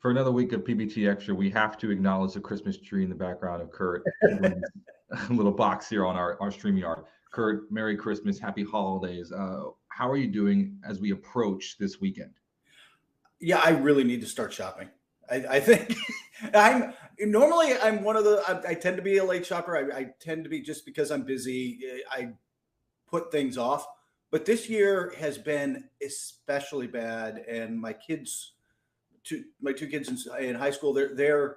For another week of PBT Extra, we have to acknowledge the Christmas tree in the background of Kurt. Little box here on our StreamYard. Kurt, Merry Christmas, Happy Holidays. How are you doing as we approach this weekend? Yeah, I really need to start shopping. I think I'm one of the, I tend to be a late shopper. I tend to be, just because I'm busy, I put things off. But this year has been especially bad. And my two kids in high school, their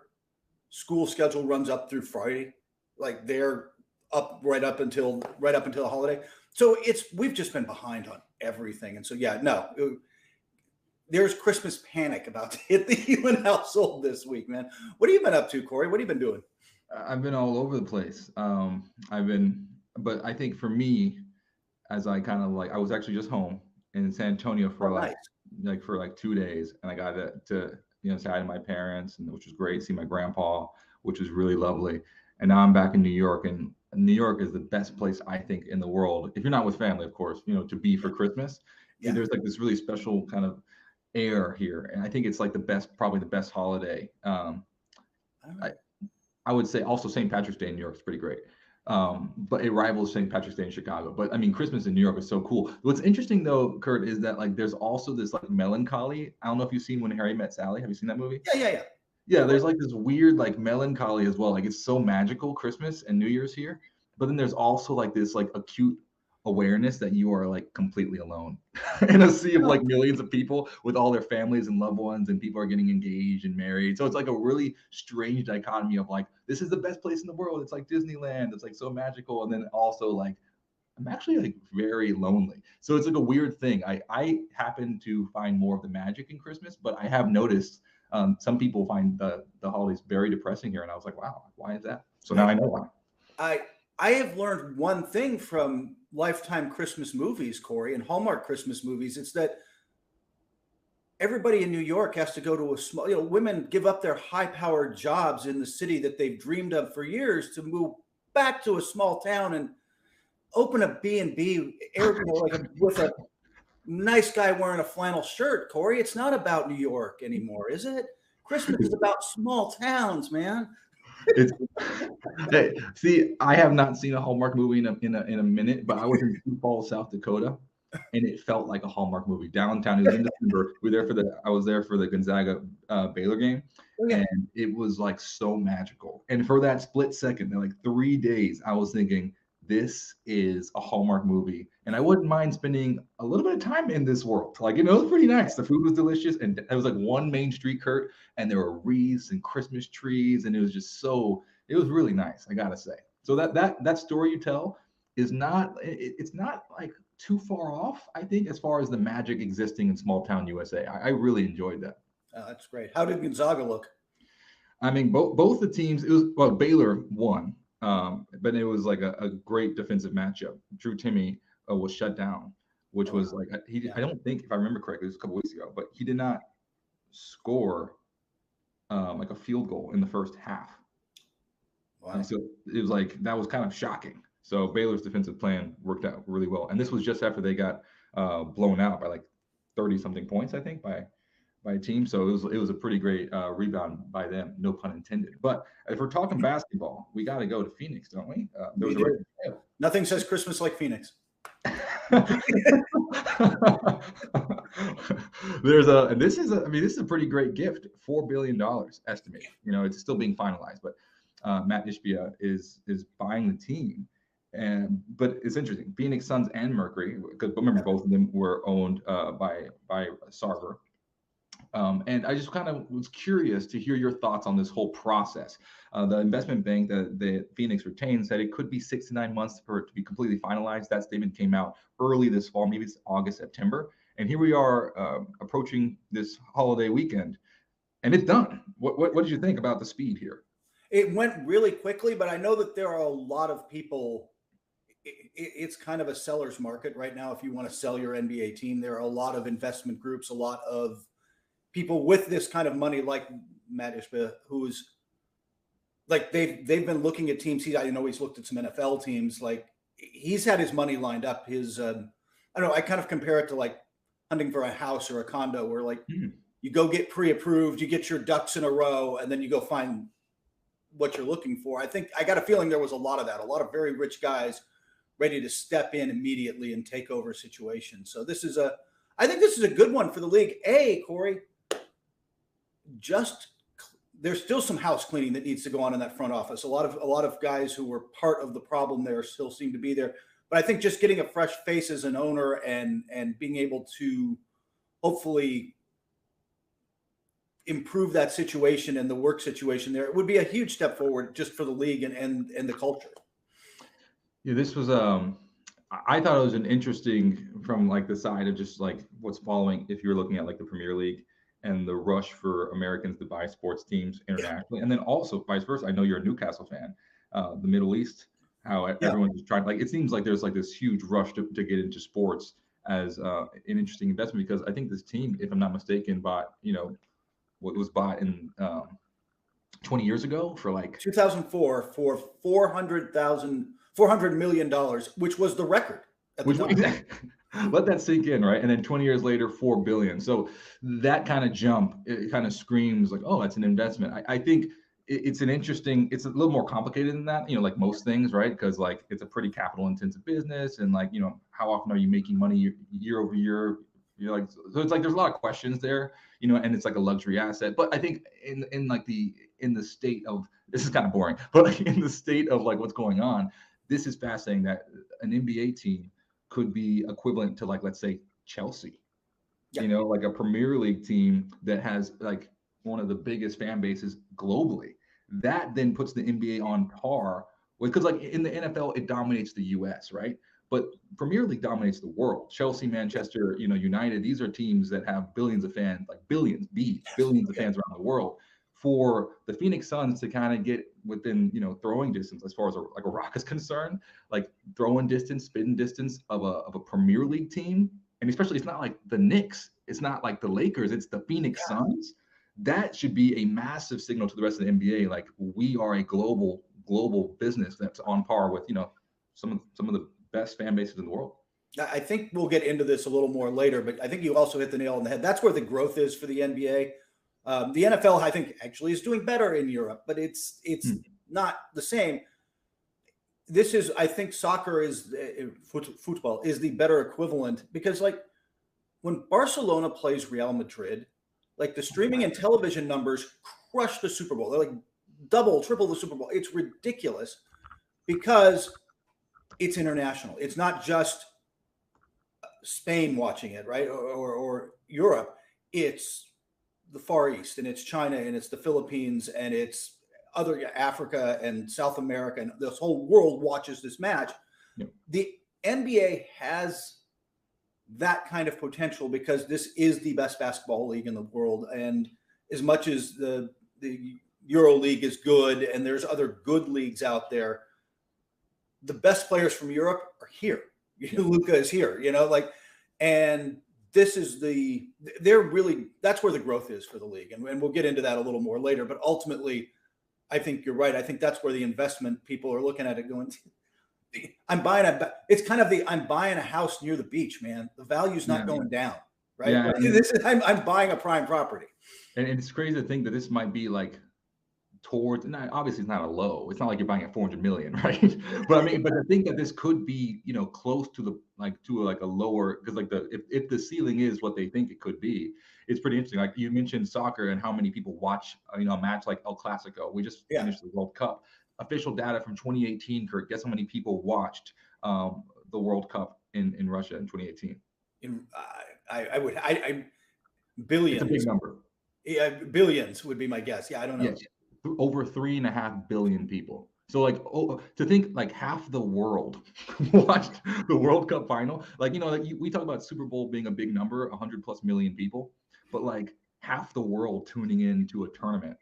school schedule runs up through Friday. Like they're up right up until the holiday. So we've just been behind on everything. And so, there's Christmas panic about to hit the Helin household this week, man. What have you been up to, Corey? What have you been doing? I've been all over the place. But I think for me, as I kind of I was actually just home in San Antonio for Nice. for 2 days, and I got to say hi to my parents, and which was great. See my grandpa, which was really lovely. And now I'm back in New York, and New York is the best place I think in the world, if you're not with family, of course, to be for Christmas. Yeah. There's this really special kind of air here, and I think it's probably the best holiday. I would say also St. Patrick's Day in New York is pretty great, but it rivals St. Patrick's Day in Chicago. But I mean, Christmas in New York is so cool. What's interesting though, Kurt, is that there's also this melancholy. I don't know if you've seen When Harry Met Sally. Have you seen that movie? Yeah. There's this weird melancholy as well. It's so magical, Christmas and New Year's here, but then there's also this acute awareness that you are completely alone in a sea of millions of people with all their families and loved ones, and people are getting engaged and married. So it's a really strange dichotomy of this is the best place in the world. It's like Disneyland. It's so magical. And then also I'm actually very lonely. So it's a weird thing. I happen to find more of the magic in Christmas, but I have noticed some people find the holidays very depressing here. And I was like, wow, why is that? So now I know why. I have learned one thing from Lifetime Christmas movies, Corey, and Hallmark Christmas movies. It's that everybody in New York has to go to a small, women give up their high-powered jobs in the city that they've dreamed of for years to move back to a small town and open a B&B with a nice guy wearing a flannel shirt, Corey. It's not about New York anymore, is it? Christmas is about small towns, man. Hey, see, I have not seen a Hallmark movie in a minute, but I was in Sioux Falls, South Dakota, and it felt like a Hallmark movie downtown. It was in December. I was there for the Gonzaga Baylor game, and it was so magical. And for that split second, 3 days, I was thinking, this is a Hallmark movie, and I wouldn't mind spending a little bit of time in this world. It was pretty nice. The food was delicious, and it was one main street, Kurt, and there were wreaths and Christmas trees, and it was just it was really nice, I gotta say. So that story you tell is it's not too far off, I think, as far as the magic existing in small town USA. I really enjoyed that. Oh, that's great. How did Gonzaga look? I mean, both the teams. Baylor won. But it was a great defensive matchup. Drew Timme was shut down, which was I don't think, if I remember correctly, it was a couple weeks ago, but he did not score a field goal in the first half. Wow. And so it was that was kind of shocking. So Baylor's defensive plan worked out really well. And this was just after they got blown out by 30 something points, I think, by a team. So it was a pretty great rebound by them, no pun intended. But if we're talking basketball, we got to go to Phoenix, don't we? Nothing says Christmas like Phoenix. This is a pretty great gift, $4 billion estimated. It's still being finalized, but Mat Ishbia is buying the team. But it's interesting. Phoenix Suns and Mercury, because remember both of them were owned by Sarver. And I just kind of was curious to hear your thoughts on this whole process. The investment bank that the Phoenix retained said it could be 6 to 9 months for it to be completely finalized. That statement came out early this fall, maybe it's August, September. And here we are approaching this holiday weekend, and it's done. What did you think about the speed here? It went really quickly, but I know that there are a lot of people. It's kind of a seller's market right now. If you want to sell your NBA team, there are a lot of investment groups, a lot of people with this kind of money, like Mat Ishbia, who's they've been looking at teams. I know he's looked at some NFL teams. He's had his money lined up. His I don't know. I kind of compare it to hunting for a house or a condo, where you go get pre-approved, you get your ducks in a row, and then you go find what you're looking for. I think I got a feeling there was a lot of that, a lot of very rich guys ready to step in immediately and take over situations. So I think this is a good one for the league. Corey, there's still some house cleaning that needs to go on in that front office. A lot of guys who were part of the problem there still seem to be there. But I think just getting a fresh face as an owner and being able to hopefully improve that situation and the work situation there, it would be a huge step forward just for the league and the culture. Yeah, this was I thought it was an interesting from like the side of just like what's following if you're looking at like the Premier League and the rush for Americans to buy sports teams internationally, and then also vice versa. I know you're a Newcastle fan. The Middle East, how everyone's just trying. Like it seems like there's like this huge rush to get into sports as an interesting investment because I think this team, if I'm not mistaken, bought what was bought in 20 years ago for like 2004 for $400 million, which was the record. Let that sink in, right? And then 20 years later, 4 billion. So that kind of jump, it kind of screams like, oh, that's an investment. I think it's a little more complicated than that, like most things, right? Because like it's a pretty capital intensive business, and like, how often are you making money year over year? You're like, so it's like there's a lot of questions there, and it's like a luxury asset. But I think in the state of, this is kind of boring, but like in the state of like what's going on, this is fascinating that an NBA team could be equivalent to like, let's say Chelsea, like a Premier League team that has like one of the biggest fan bases globally. That then puts the NBA on par with, because like in the NFL, it dominates the US, right? But Premier League dominates the world. Chelsea, Manchester, United, these are teams that have billions of fans, like billions of fans around the world. For the Phoenix Suns to kind of get within, throwing distance as far as a rock is concerned, like throwing distance, spitting distance of a Premier League team, and especially it's not like the Knicks, it's not like the Lakers, it's the Phoenix Suns. That should be a massive signal to the rest of the NBA. Like we are a global business that's on par with, some of the best fan bases in the world. I think we'll get into this a little more later, but I think you also hit the nail on the head. That's where the growth is for the NBA. The NFL, I think, actually is doing better in Europe, but it's not the same. I think soccer is football is the better equivalent, because like when Barcelona plays Real Madrid, like the streaming and television numbers crush the Super Bowl. They're like double, triple the Super Bowl. It's ridiculous because it's international. It's not just Spain watching it, right? Or Europe. It's the Far East, and it's China, and it's the Philippines, and it's other Africa and South America, and this whole world watches this match. Yep. The NBA has that kind of potential because this is the best basketball league in the world. And as much as the Euro League is good, and there's other good leagues out there, the best players from Europe are here. Luka is here, and this is that's where the growth is for the league. And we'll get into that a little more later, but ultimately I think you're right. I think that's where the investment people are looking at it going, I'm buying a house near the beach, man. The value's not going down, right? Yeah, I'm buying a prime property. And it's crazy to think that this might be like towards, obviously it's not a low. It's not like you're buying at 400 million, right? But to think that this could be, close to a lower, because like if the ceiling is what they think it could be, it's pretty interesting. Like you mentioned soccer and how many people watch, a match like El Clasico. We just finished the World Cup. Official data from 2018, Kurt, guess how many people watched the World Cup in Russia in 2018? Billions. It's a big number. Yeah, billions would be my guess. Yeah, I don't know. Yes. Over 3.5 billion people. So like, to think like half the world watched the World Cup final. Like, we talk about Super Bowl being a big number, 100+ million people, but like half the world tuning in to a tournament.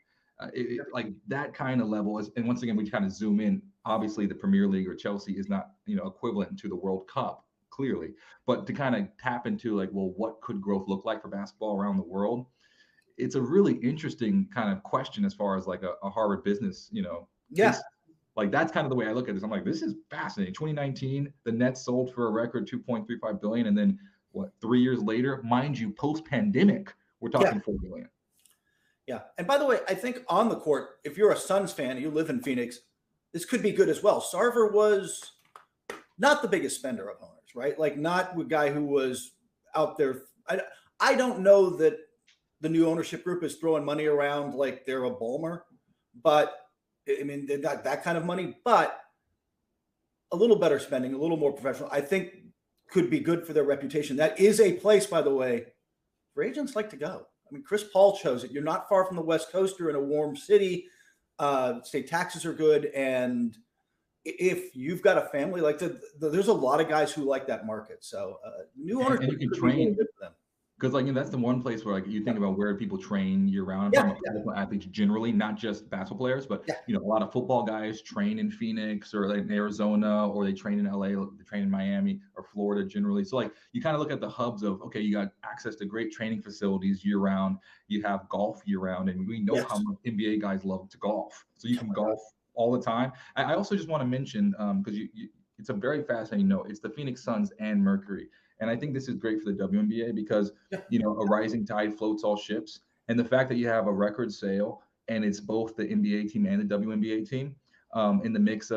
Like that kind of level is, and once again, we kind of zoom in. Obviously, the Premier League or Chelsea is not, equivalent to the World Cup, clearly, but to kind of tap into like, well, what could growth look like for basketball around the world? It's a really interesting kind of question as far as like a Harvard business, like that's kind of the way I look at this. I'm like, this is fascinating. 2019, the Nets sold for a record $2.35 billion, and then 3 years later, mind you, post-pandemic, We're talking 4 billion. Yeah. And by the way, I think on the court, if you're a Suns fan, you live in Phoenix, this could be good as well. Sarver was not the biggest spender of owners, right? Like not a guy who was out there. I don't know that the new ownership group is throwing money around like they're a Ballmer, but I mean, they've got that kind of money, but a little better spending, a little more professional, I think could be good for their reputation. That is a place, by the way, where agents like to go. I mean, Chris Paul chose it. You're not far from the West Coast. You're in a warm city. State taxes are good. And if you've got a family, like there's a lot of guys who like that market. So new owners and you can train good for them. Because like that's the one place where like you think about where people train year round. I'm talking about athletes generally, not just basketball players, but you know, a lot of football guys train in Phoenix or like in Arizona, or they train in LA, they train in Miami or Florida generally. So like you kind of look at the hubs of, okay, you got access to great training facilities year round, you have golf year round, and we know how much NBA guys love to golf. So you can golf all the time. I also just want to mention, because it's a very fascinating note, it's the Phoenix Suns and Mercury. And I think this is great for the WNBA because, you know, a rising tide floats all ships. And the fact that you have a record sale and it's both the NBA team and the WNBA team in the midst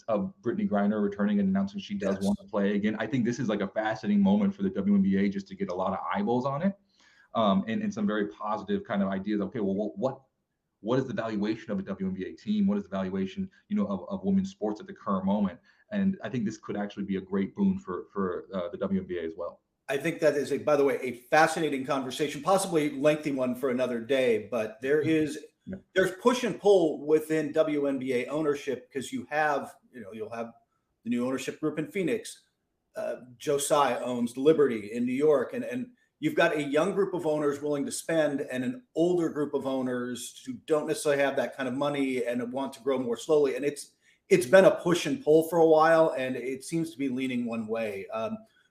of Brittany Griner returning and announcing she does want to play again. I think this is like a fascinating moment for the WNBA just to get a lot of eyeballs on it and some very positive kind of ideas. Okay, well, what is the valuation of a WNBA team? What is the valuation, you know, of women's sports at the current moment? And I think this could actually be a great boon for the WNBA as well. I think that is, by the way, a fascinating conversation, possibly lengthy one for another day. But there's push and pull within WNBA ownership because you'll have the new ownership group in Phoenix. Josiah owns Liberty in New York, and you've got a young group of owners willing to spend and an older group of owners who don't necessarily have that kind of money and want to grow more slowly. And it's been a push and pull for a while, and it seems to be leaning one way,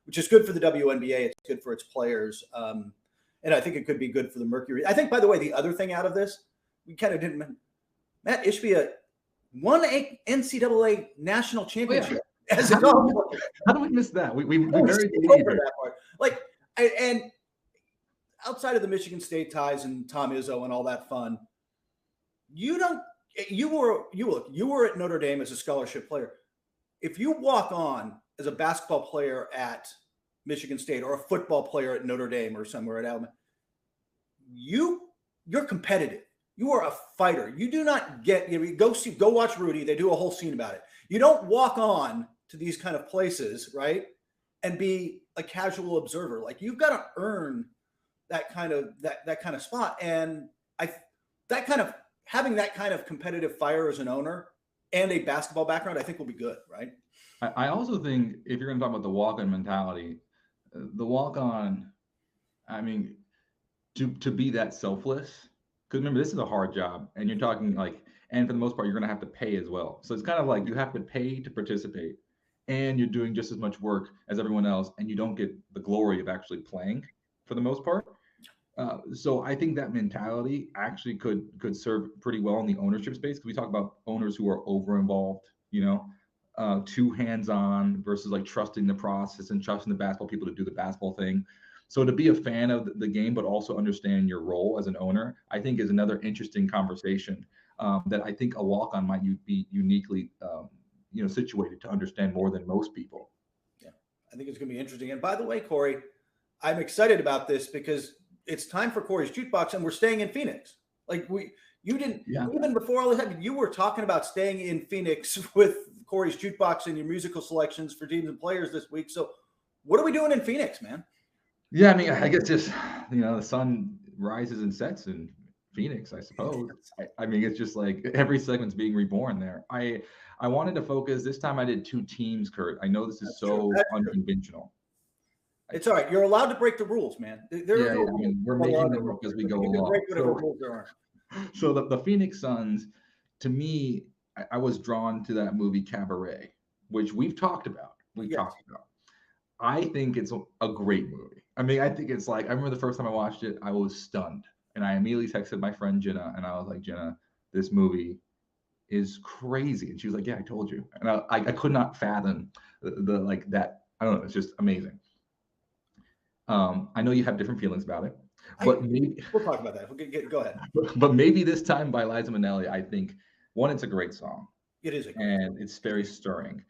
which is good for the WNBA. It's good for its players. And I think it could be good for the Mercury. I think, by the way, the other thing out of this, we kind of didn't mention, Mat Ishbia won a NCAA national championship as a golf player. How do we miss that? We very over that part. Like, and outside of the Michigan State ties and Tom Izzo and all that fun, you were at Notre Dame as a scholarship player. If you walk on as a basketball player at Michigan State or a football player at Notre Dame or somewhere at Alabama, you're competitive. You are a fighter. You do not get, go watch Rudy. They do a whole scene about it. You don't walk on to these kind of places, right, and be a casual observer. Like you've got to earn that kind of spot. And having that kind of competitive fire as an owner and a basketball background, I think will be good, right? I also think if you're going to talk about the walk-on mentality, the walk-on, I mean, to be that selfless, because remember, this is a hard job, and you're talking like, and for the most part, you're going to have to pay as well. So it's kind of like you have to pay to participate, and you're doing just as much work as everyone else, and you don't get the glory of actually playing for the most part. So I think that mentality actually could serve pretty well in the ownership space, because we talk about owners who are over involved, you know, too hands-on versus like trusting the process and trusting the basketball people to do the basketball thing. So to be a fan of the game, but also understand your role as an owner, I think is another interesting conversation that I think a walk-on might be uniquely, situated to understand more than most people. Yeah, I think it's going to be interesting. And by the way, Corey, I'm excited about this because it's time for Corey's Jukebox, and we're staying in Phoenix. Like even before all this happened, you were talking about staying in Phoenix with Corey's Jukebox and your musical selections for teams and players this week. So what are we doing in Phoenix, man? Yeah, I mean, I guess just, the sun rises and sets in Phoenix, I suppose. I mean, it's just like every segment's being reborn there. I wanted to focus. This time I did 2 teams, Kurt. I know this is unconventional. It's all right. You're allowed to break the rules, man. I mean, we're making them up as we go along. So the Phoenix Suns, to me, I was drawn to that movie Cabaret, which we've talked about. I think it's a great movie. I mean, I think it's like, I remember the first time I watched it, I was stunned. And I immediately texted my friend Jenna, and I was like, Jenna, this movie is crazy. And she was like, yeah, I told you. And I could not fathom the like that. I don't know. It's just amazing. I know you have different feelings about it. But maybe we'll talk about that. Go ahead. But maybe this time by Liza Minnelli, I think one, it's a great song. It is a great and song. It's very stirring.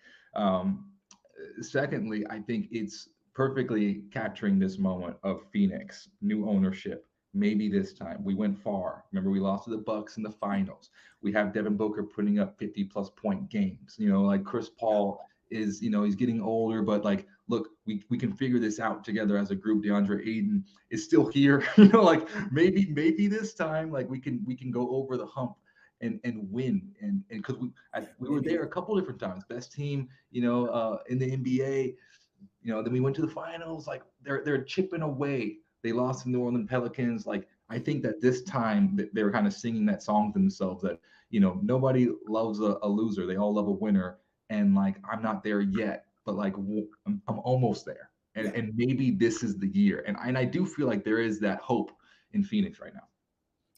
Secondly, I think it's perfectly capturing this moment of Phoenix, new ownership. Maybe this time we went far. Remember, we lost to the Bucks in the finals. We have Devin Booker putting up 50+ point games. You know, like Chris Paul is, you know, he's getting older, but like, look, we can figure this out together as a group. DeAndre Ayton is still here. You know, like maybe this time, like we can go over the hump and win. And because we were there a couple different times, best team, you know, in the NBA. You know, then we went to the finals. Like they're chipping away. They lost to New Orleans Pelicans. Like I think that this time they were kind of singing that song to themselves that, you know, nobody loves a loser. They all love a winner. And like, I'm not there yet, but like I'm almost there. And maybe this is the year. And I do feel like there is that hope in Phoenix right now.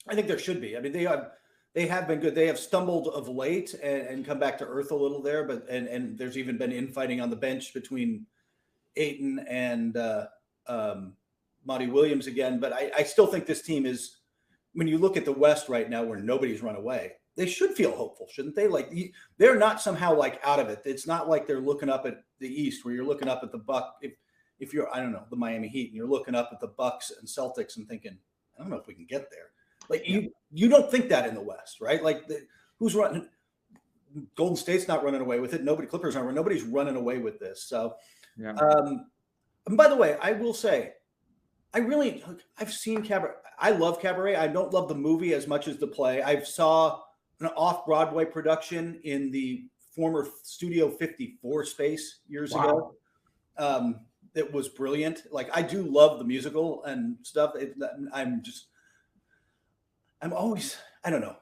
I think there should be. I mean, they have been good. They have stumbled of late and come back to earth a little there, but and there's even been infighting on the bench between Ayton and Monty Williams again. But I still think this team is, when you look at the West right now where nobody's run away, they should feel hopeful, shouldn't they? Like they're not somehow like out of it. It's not like they're looking up at the East where you're looking up at the Buck. If you're, I don't know, the Miami Heat, and you're looking up at the Bucks and Celtics and thinking, I don't know if we can get there. Like you don't think that in the West, right? Like who's running? Golden State's not running away with it. Clippers aren't. Nobody's running away with this. So, yeah. And by the way, I will say, I've seen Cabaret. I love Cabaret. I don't love the movie as much as the play. I saw an off-Broadway production in the former Studio 54 space years ago. It was brilliant. Like I do love the musical and stuff. I'm always, I don't know.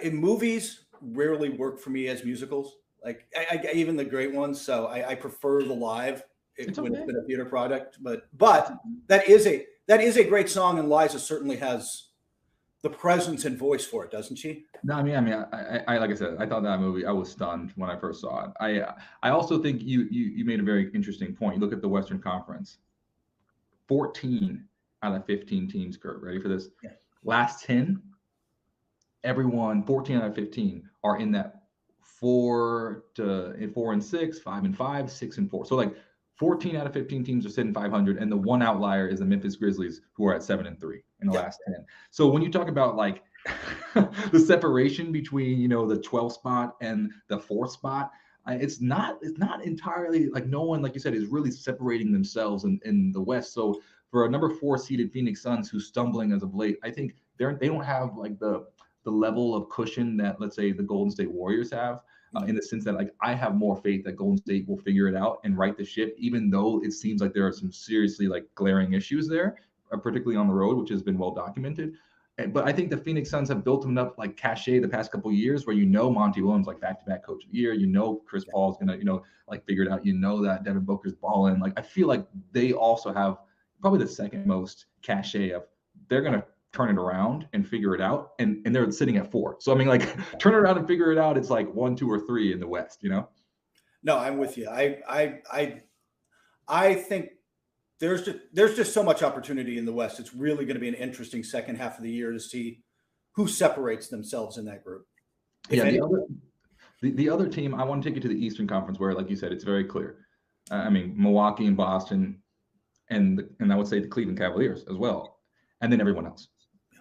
In movies rarely work for me as musicals. Like I even the great ones. So I prefer the live when it's been a theater product. But that is a great song, and Liza certainly has the presence and voice for it, doesn't she? No, I mean, I like I said, I thought that movie, I was stunned when I first saw it. I also think you made a very interesting point. You look at the Western Conference, 14 out of 15 teams, Kurt, ready for this? Yeah. Last 10, everyone, 14 out of 15 are in that 4 and 6, 5 and 5, 6 and 4. So like 14 out of 15 teams are sitting 500, and the one outlier is the Memphis Grizzlies, who are at 7 and 3 in the last 10. So when you talk about like the separation between, you know, the 12th spot and the 4th spot, it's not entirely like, no one, like you said, is really separating themselves in the West. So for a number 4 seeded Phoenix Suns who's stumbling as of late, I think they don't have like the level of cushion that, let's say, the Golden State Warriors have. In the sense that, like, I have more faith that Golden State will figure it out and right the ship, even though it seems like there are some seriously like glaring issues there, particularly on the road, which has been well documented. But I think the Phoenix Suns have built enough like cachet the past couple of years where, you know, Monty Williams, like back-to-back coach of the year, you know, Chris Paul's going to, you know, like figure it out. You know that Devin Booker's balling. Like, I feel like they also have probably the second most cachet of they're going to turn it around and figure it out, and they're sitting at 4. So I mean, like, turn it around and figure it out, it's like 1, 2, or 3 in the West, you know? No, I'm with you. I think there's just so much opportunity in the West. It's really going to be an interesting second half of the year to see who separates themselves in that group. Yeah, the other team, I want to take you to the Eastern Conference where, like you said, it's very clear. I mean, Milwaukee and Boston, and I would say the Cleveland Cavaliers as well, and then everyone else.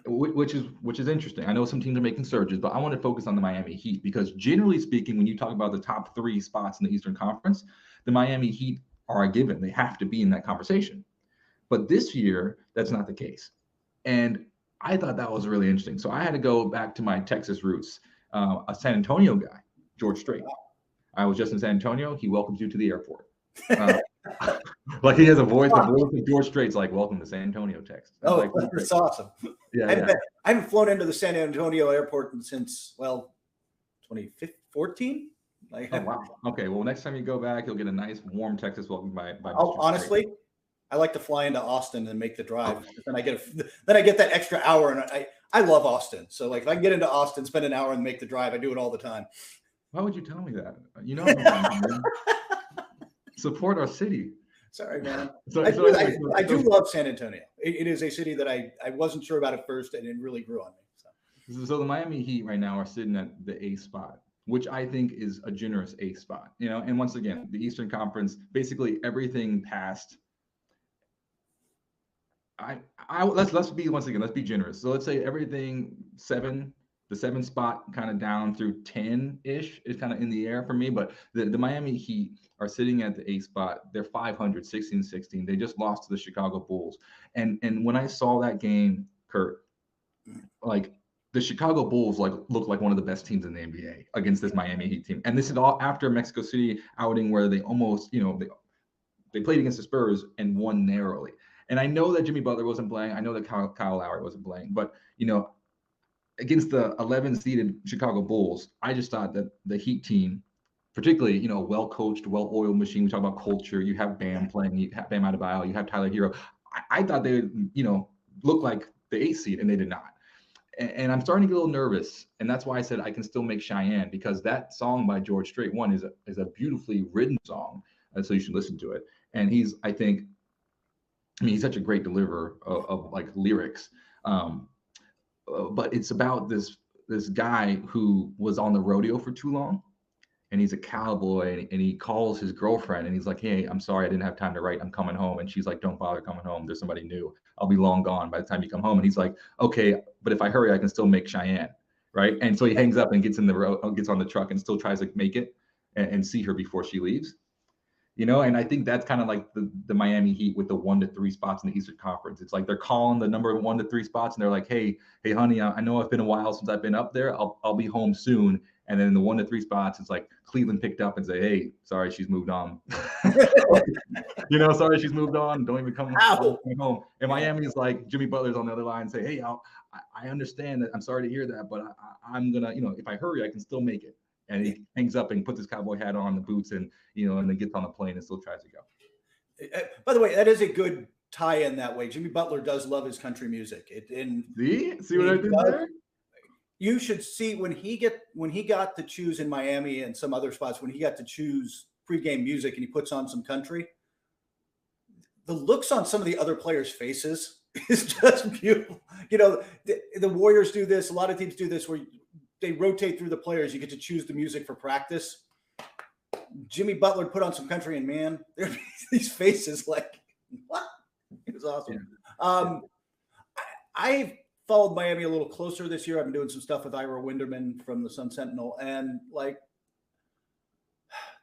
Which is interesting. I know some teams are making surges, but I want to focus on the Miami Heat because, generally speaking, when you talk about the top 3 spots in the Eastern Conference, the Miami Heat are a given. They have to be in that conversation. But this year, that's not the case. And I thought that was really interesting. So I had to go back to my Texas roots. A San Antonio guy, George Strait. I was just in San Antonio. He welcomes you to the airport. Like, he has a voice. The voice of George Strait's like, "Welcome to San Antonio, Texas." That's awesome. Yeah, I haven't flown into the San Antonio airport since 2014. Oh, wow. Okay. Well, next time you go back, you'll get a nice, warm Texas welcome by honestly, I like to fly into Austin and make the drive. Then I get that extra hour, and I love Austin. So like, if I can get into Austin, spend an hour and make the drive, I do it all the time. Why would you tell me that? You know, support our city. Sorry, man. So, I do love San Antonio. It is a city that I wasn't sure about at first, and it really grew on me. So the Miami Heat right now are sitting at the 8th spot, which I think is a generous 8th spot. And once again, the Eastern Conference, basically everything past. Let's be generous. So let's say everything the 7th spot kind of down through 10-ish is kind of in the air for me. But the Miami Heat are sitting at the 8th spot. They're 500, 16-16. They just lost to the Chicago Bulls. And when I saw that game, Kurt, like the Chicago Bulls look like one of the best teams in the NBA against this Miami Heat team. And this is all after a Mexico City outing where they almost, they played against the Spurs and won narrowly. And I know that Jimmy Butler wasn't playing. I know that Kyle Lowry wasn't playing. But, against the 11-seeded Chicago Bulls, I just thought that the Heat team, particularly, well-coached, well-oiled machine. We talk about culture. You have Bam playing. You have Bam Adebayo. You have Tyler Hero. I thought they would, look like the 8th seed, and they did not. And I'm starting to get a little nervous. And that's why I said I can still make Cheyenne, because that song by George Strait is a beautifully written song. So you should listen to it. And he's such a great deliverer of like lyrics. But it's about this guy who was on the rodeo for too long, and he's a cowboy, and he calls his girlfriend, and he's like, "Hey, I'm sorry, I didn't have time to write. I'm coming home." And she's like, "Don't bother coming home. There's somebody new. I'll be long gone by the time you come home." And he's like, "Okay, but if I hurry, I can still make Cheyenne." Right. And so he hangs up and gets on the truck and still tries to make it and see her before she leaves. And I think that's kind of like the Miami Heat with the 1 to 3 spots in the Eastern Conference. It's like they're calling the number 1 to 3 spots, and they're like, hey, honey, I know it's been a while since I've been up there. I'll be home soon. And then in the 1 to 3 spots, it's like Cleveland picked up and say, "Hey, sorry, she's moved on." Sorry, she's moved on. Don't even come home. And Miami is like, Jimmy Butler's on the other line and say, "Hey, I understand that. I'm sorry to hear that, but I'm gonna, if I hurry, I can still make it." And he hangs up and puts his cowboy hat on, the boots, and and then gets on the plane and still tries to go. By the way, that is a good tie-in that way. Jimmy Butler does love his country music. See what I did there? You should see when he got to choose in Miami and some other spots, when he got to choose pregame music and he puts on some country, the looks on some of the other players' faces is just beautiful. The Warriors do this. A lot of teams do this where they rotate through the players. You get to choose the music for practice. Jimmy Butler put on some country, and man, there are these faces like, what? It was awesome. Yeah. I've followed Miami a little closer this year. I've been doing some stuff with Ira Winderman from the Sun Sentinel, and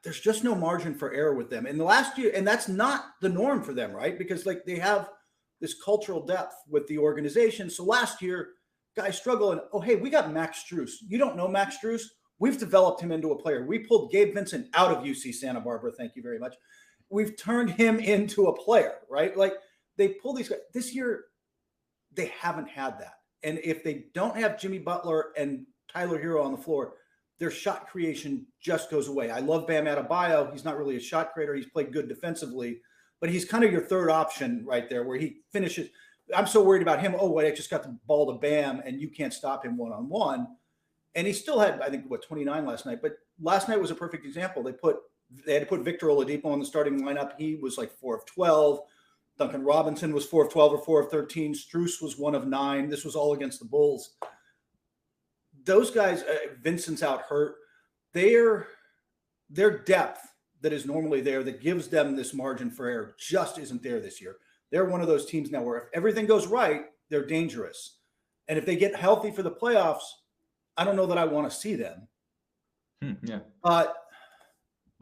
there's just no margin for error with them. In the last year, and that's not the norm for them, right? Because they have this cultural depth with the organization. So last year, guys struggle, and hey, we got Max Strus. You don't know Max Strus? We've developed him into a player. We pulled Gabe Vincent out of UC Santa Barbara. Thank you very much. We've turned him into a player, right? They pull these guys. This year, they haven't had that. And if they don't have Jimmy Butler and Tyler Hero on the floor, their shot creation just goes away. I love Bam Adebayo. He's not really a shot creator. He's played good defensively, but he's kind of your third option right there where he finishes. I'm so worried about him. Oh, wait, I just got the ball to Bam, and you can't stop him one-on-one. And he still had, I think, 29 last night. But last night was a perfect example. They had to put Victor Oladipo on the starting lineup. He was like 4 of 12. Duncan Robinson was 4 of 12 or 4 of 13. Strus was 1 of 9. This was all against the Bulls. Those guys, Vincent's out hurt. Their depth that is normally there that gives them this margin for error just isn't there this year. They're one of those teams now where if everything goes right, they're dangerous. And if they get healthy for the playoffs, I don't know that I want to see them. Yeah. But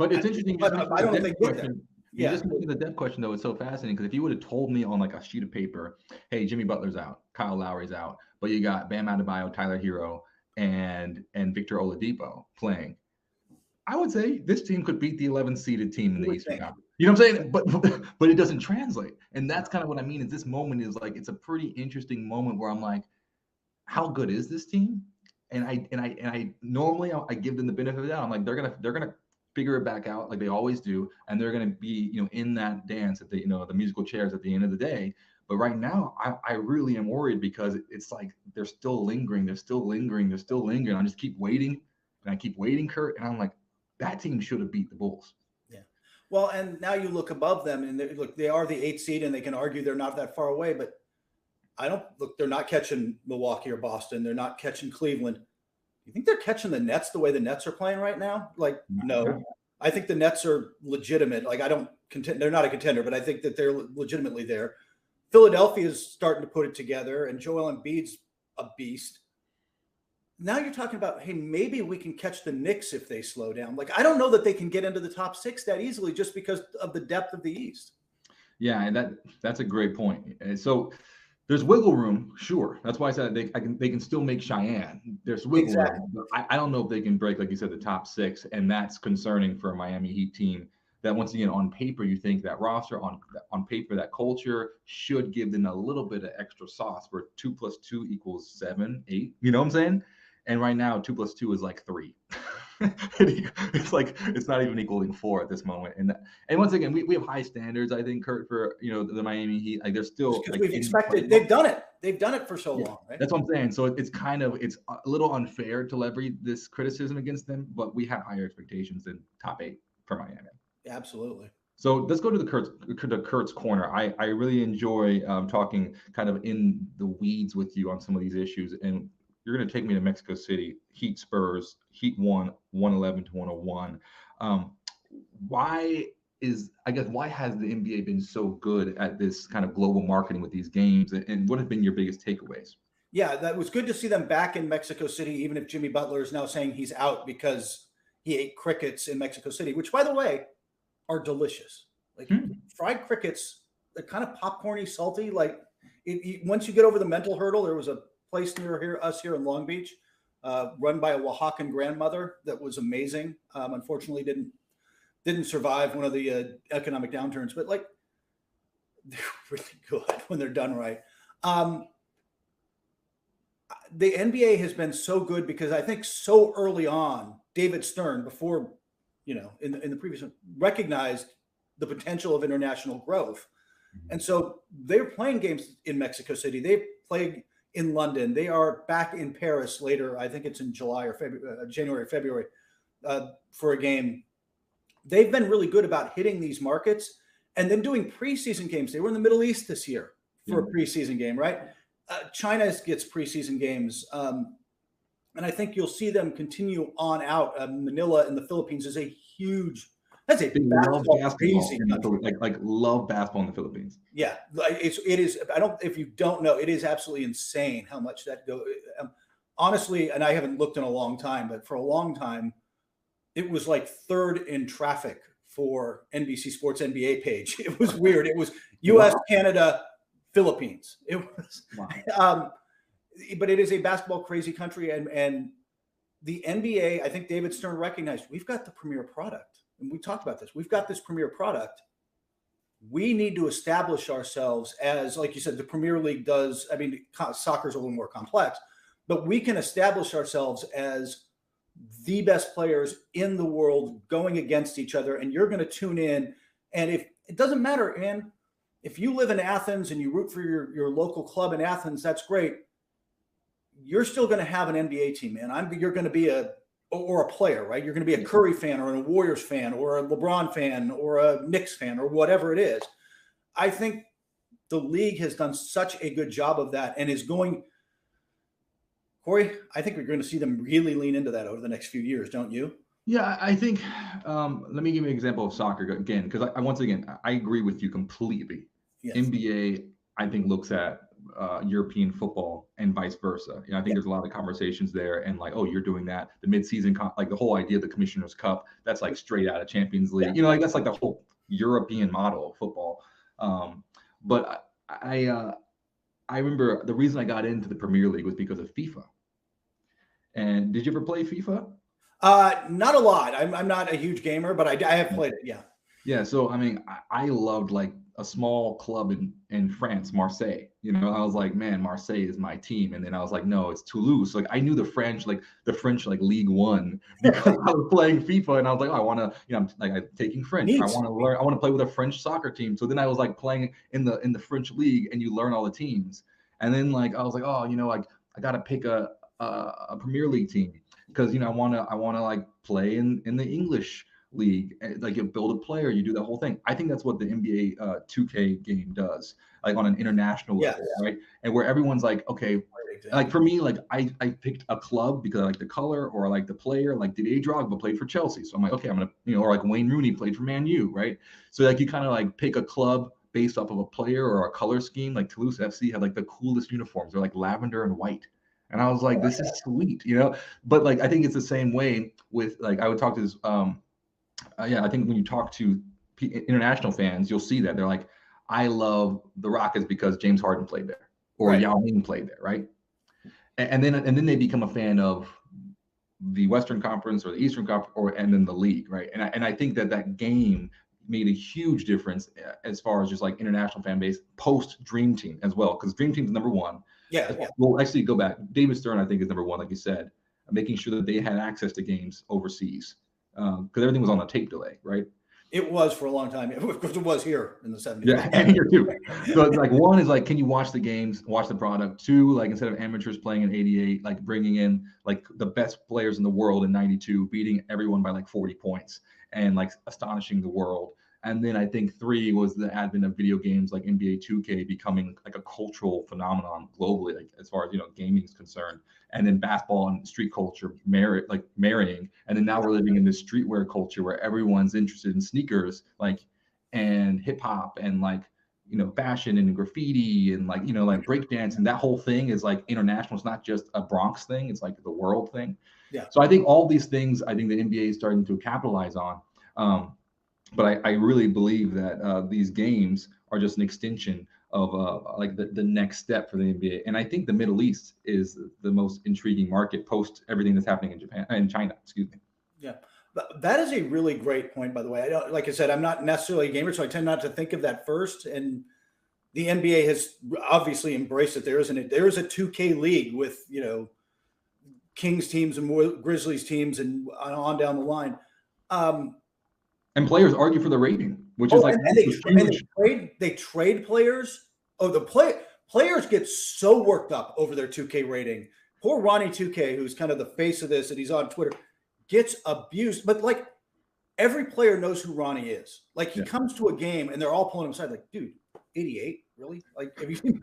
it's interesting. But I don't know if they get there. Yeah. Just looking at the depth question, though, it's so fascinating because if you would have told me on a sheet of paper, hey, Jimmy Butler's out, Kyle Lowry's out, but you got Bam Adebayo, Tyler Hero, and Victor Oladipo playing, I would say this team could beat the 11th seeded team in the Eastern Conference. You know what I'm saying? But it doesn't translate. And that's kind of what I mean is this moment is it's a pretty interesting moment where I'm like, how good is this team? And I normally I give them the benefit of the doubt. I'm like, they're gonna figure it back out like they always do, and they're gonna be in that dance at the the musical chairs at the end of the day. But right now, I really am worried because it's like they're still lingering. I just keep waiting, and I keep waiting, Kurt, and I'm like, that team should have beat the Bulls. Yeah. Well, and now you look above them, and look, they are the 8th seed, and they can argue they're not that far away. But I don't look; they're not catching Milwaukee or Boston. They're not catching Cleveland. You think they're catching the Nets the way the Nets are playing right now? Like, no. I think the Nets are legitimate. Like, I don't contend; they're not a contender, but I think that they're legitimately there. Philadelphia is starting to put it together, and Joel Embiid's a beast. Now you're talking about, hey, maybe we can catch the Knicks if they slow down. Like, I don't know that they can get into the top 6 that easily just because of the depth of the East. Yeah, and that's a great point. And so there's wiggle room, sure. That's why I said they can still make Cheyenne. There's wiggle room. But I don't know if they can break, like you said, the top 6, and that's concerning for a Miami Heat team. That once again, on paper, you think that roster, on paper, that culture should give them a little bit of extra sauce where 2 + 2 = 7, 8. You know what I'm saying? And right now, 2 + 2 is like 3. It's like it's not even equaling 4 at this moment. And once again, we have high standards, I think, Kurt, for the Miami Heat. Like they're still because we've expected. They've done it. They've done it for so long, right? That's what I'm saying. So it's a little unfair to leverage this criticism against them, but we have higher expectations than top 8 for Miami. Absolutely. So let's go to Kurt's corner. I really enjoy talking kind of in the weeds with you on some of these issues, and you're going to take me to Mexico City. Heat Spurs. Heat won 111-101. Why has the NBA been so good at this kind of global marketing with these games, and what have been your biggest takeaways? Yeah, that was good to see them back in Mexico City, even if Jimmy Butler is now saying he's out because he ate crickets in Mexico City, which, by the way, are delicious. Like fried crickets, they're kind of popcorny, salty. Like once you get over the mental hurdle, there was a place near us here in Long Beach, run by a Oaxacan grandmother that was amazing. Unfortunately, didn't survive one of the economic downturns, but like they're really good when they're done right. The NBA has been so good because I think so early on, David Stern, before in the previous one, recognized the potential of international growth, and so they're playing games in Mexico City. They played in London. They are back in Paris later. I think it's in July or January, February, for a game. They've been really good about hitting these markets and then doing preseason games. They were in the Middle East this year for a preseason game, right? China gets preseason games. And I think you'll see them continue on out. Manila in the Philippines is that's a basketball crazy country. Like love basketball in the Philippines. Yeah, it is. If you don't know, it is absolutely insane how much that goes. Honestly, and I haven't looked in a long time, but for a long time, it was like 3rd in traffic for NBC Sports NBA page. It was weird. It was U.S., Canada, Philippines. It was, but it is a basketball crazy country, and the NBA. I think David Stern recognized we've got the premier product, and we talked about this. We've got this premier product. We need to establish ourselves as, like you said, the Premier League does. I mean, soccer's a little more complex, but we can establish ourselves as the best players in the world going against each other, and you're going to tune in. And if it doesn't matter, and if you live in Athens and you root for your local club in Athens, that's great. You're still going to have an NBA team, man. You're going to be a player, right? You're going to be a Curry fan or a Warriors fan or a LeBron fan or a Knicks fan or whatever it is. I think the league has done such a good job of that and is going. Corey, I think we're going to see them really lean into that over the next few years, don't you? Yeah, I think. Let me give you an example of soccer again, because I agree with you completely. Yes. NBA, I think, looks at European football and vice versa. I think there's a lot of conversations there, and like, oh, you're doing that. The midseason, like the whole idea of the Commissioner's Cup, that's like straight out of Champions League. Yeah. Like that's like the whole European model of football. But I remember the reason I got into the Premier League was because of FIFA. And did you ever play FIFA? Not a lot. I'm not a huge gamer, but I have played it. Yeah. Yeah. So, I mean, I loved like a small club in France, Marseille. I was like, man, Marseille is my team. And then I was like, no, it's Toulouse. Like I knew the French like League One because I was playing FIFA, and I was like, oh, I want to, I'm taking French. I want to learn. I want to play with a French soccer team. So then I was like playing in the French league, and you learn all the teams. And then like I was like, oh, I got to pick a Premier League team because I want to like play in the English league. Like you build a player, you do the whole thing. I think that's what the NBA 2K game does, like on an international level, right? And where everyone's like, okay, like for me, like I picked a club because I like the color or I like the player. Like Didier Drogba played for Chelsea, so I'm like, okay, I'm gonna, or like Wayne Rooney played for Man U, right? So like you kind of like pick a club based off of a player or a color scheme. Like Toulouse FC had like the coolest uniforms. They're like lavender and white. And I was like, this is sweet, But like, I think it's the same way with like, I would talk to this, I think when you talk to international fans, you'll see that they're like, I love the Rockets because James Harden played there or Yao Ming played there, right? And then they become a fan of the Western Conference or the Eastern Conference, and then the league, right? And I think that game made a huge difference as far as just like international fan base post Dream Team as well, because Dream Team's number one. Yeah. Well, actually, go back. David Stern, I think, is number one, like you said, making sure that they had access to games overseas because everything was on a tape delay, right? It was for a long time. It was here in the 70s. Yeah, and here too. So it's like, one is like, can you watch the games, watch the product? Two, like instead of amateurs playing in 88, like bringing in like the best players in the world in 92, beating everyone by like 40 points and like astonishing the world. And then I think three was the advent of video games like NBA 2K becoming like a cultural phenomenon globally, like as far as gaming is concerned. And then basketball and street culture marrying. And then now we're living in this streetwear culture where everyone's interested in sneakers, like and hip hop and like fashion and graffiti and like like breakdance, and that whole thing is like international. It's not just a Bronx thing; it's like the world thing. Yeah. So I think all these things, I think the NBA is starting to capitalize on. But I really believe that these games are just an extension of like the next step for the NBA. And I think the Middle East is the most intriguing market post everything that's happening in Japan and China. Excuse me. Yeah, that is a really great point, by the way. Like I said, I'm not necessarily a gamer, so I tend not to think of that first. And the NBA has obviously embraced it. There is a 2K league with Kings teams and more Grizzlies teams and on down the line. And players argue for the rating, which is like they trade players. Oh, players get so worked up over their 2K rating. Poor Ronnie 2K, who's kind of the face of this, and he's on Twitter, gets abused. But like every player knows who Ronnie is. Like he comes to a game and they're all pulling him aside, like, dude, 88, really? Like, have you seen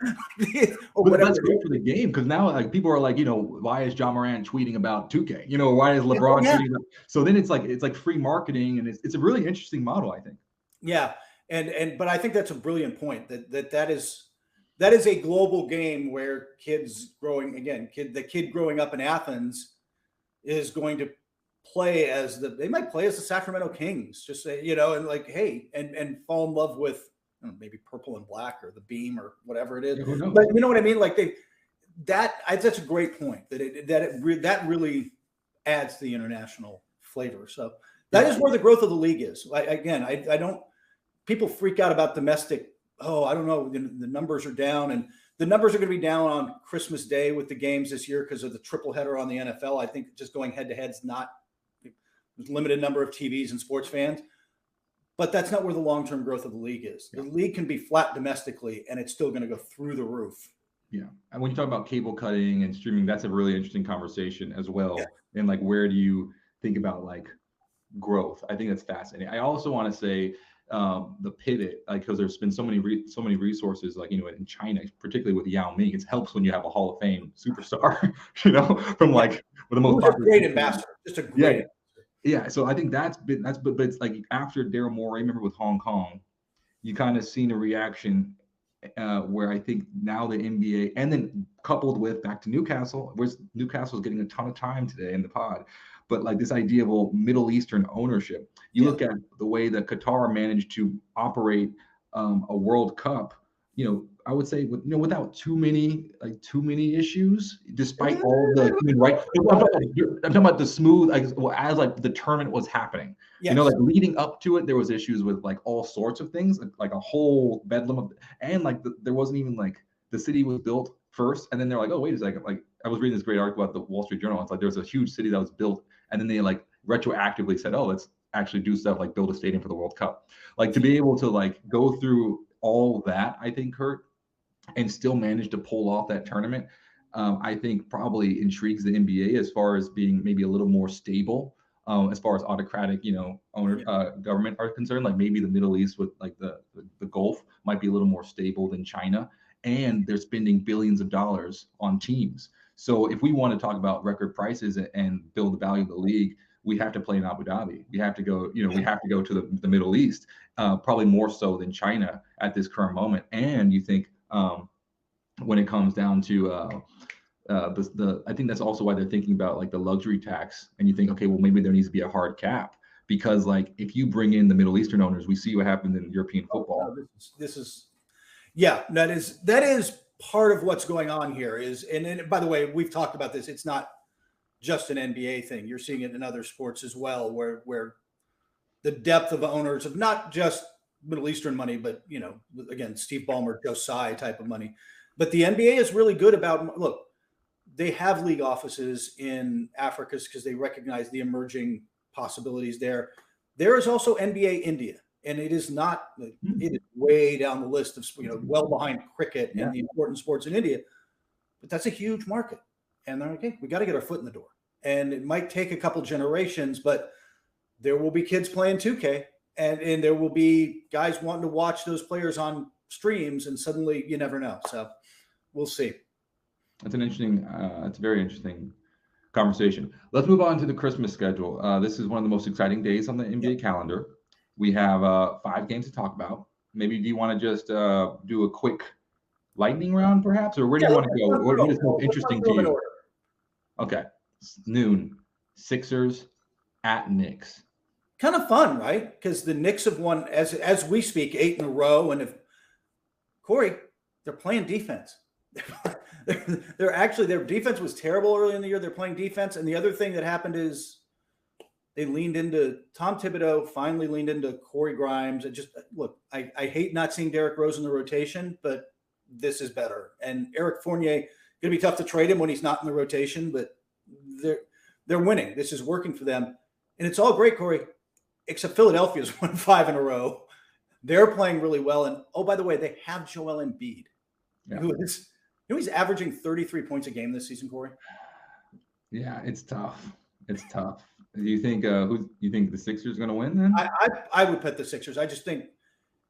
or whatever? That's great for the game because now like people are like, why is John Morant tweeting about 2K? Why is LeBron tweeting about? So then it's like free marketing, and it's a really interesting model, I think. Yeah, but I think that's a brilliant point. That is a global game where the kid growing up in Athens is going to play as they might play as the Sacramento Kings, just say, and like, hey, and fall in love with maybe purple and black or the beam or whatever it is. But you know what I mean? Like that's a great point that really adds to the international flavor. So that is where the growth of the league is. I don't, people freak out about domestic. Oh, I don't know. The numbers are down, and the numbers are going to be down on Christmas Day with the games this year because of the triple header on the NFL. I think just going head to head is not limited number of TVs and sports fans. But that's not where the long-term growth of the league is. The league can be flat domestically, and it's still going to go through the roof. Yeah. And when you talk about cable cutting and streaming, that's a really interesting conversation as well. Yeah. And like, where do you think about like growth? I think that's fascinating. I also want to say the pivot, like, because there's been so many resources, like, in China, particularly with Yao Ming, it helps when you have a Hall of Fame superstar, from like with the most great ambassador, just a great. Yeah, so I think but it's like after Daryl Morey, remember with Hong Kong, you kind of seen a reaction where I think now the NBA, and then coupled with back to Newcastle, where Newcastle's getting a ton of time today in the pod, but like this idea of Middle Eastern ownership. You look at the way that Qatar managed to operate a World Cup, I would say without too many issues, despite all the human rights. I'm talking about the smooth, as like the tournament was happening. Yes. Like leading up to it, there was issues with like all sorts of things, like a whole bedlam of, and like there wasn't even like the city was built first, and then they're like, oh, wait a second, like I was reading this great article about the Wall Street Journal. It's like there was a huge city that was built, and then they like retroactively said, oh, let's actually do stuff like build a stadium for the World Cup. Like to be able to like go through all that, I think, Kurt, and still manage to pull off that tournament, I think probably intrigues the NBA as far as being maybe a little more stable as far as autocratic, government are concerned. Like maybe the Middle East with like the Gulf might be a little more stable than China, and they're spending billions of dollars on teams. So if we want to talk about record prices and build the value of the league, we have to play in Abu Dhabi. We have to go, we have to go to the Middle East, probably more so than China at this current moment. And you think when it comes down to I think that's also why they're thinking about like the luxury tax. And you think, okay, well maybe there needs to be a hard cap, because like if you bring in the Middle Eastern owners, we see what happened in European football. This is that is part of what's going on here is, and by the way, we've talked about this. It's not just an NBA thing. You're seeing it in other sports as well, where the depth of owners of not just Middle Eastern money, but again, Steve Ballmer, Joe Tsai type of money. But the NBA is really good about, look, they have league offices in Africa because they recognize the emerging possibilities there. There is also NBA India. And it is not, it is way down the list of, well behind cricket and the important sports in India. But that's a huge market. And they're like, okay, we got to get our foot in the door. And it might take a couple generations, but there will be kids playing 2K. And there will be guys wanting to watch those players on streams. And suddenly you never know. So we'll see. That's it's a very interesting conversation. Let's move on to the Christmas schedule. This is one of the most exciting days on the NBA calendar. We have 5 games to talk about. Maybe do you want to just do a quick lightning round, perhaps, or where do you want to go? What is most interesting to you? Okay, noon. Sixers at Knicks. Kind of fun, right? Because the Knicks have won as we speak 8 in a row, and if Corey, they're playing defense. They're actually, their defense was terrible early in the year. They're playing defense, and the other thing that happened is they leaned into Tom Thibodeau, finally leaned into Corey Grimes. I hate not seeing Derrick Rose in the rotation, but this is better. And Eric Fournier, going to be tough to trade him when he's not in the rotation, but they're winning. This is working for them. And it's all great, Corey, except Philadelphia's won 5 in a row. They're playing really well. And, oh, by the way, they have Joel Embiid, who is, he's averaging 33 points a game this season, Corey. Yeah, it's tough. It's tough. Do you think you think the Sixers are going to win then? I would put the Sixers. I just think,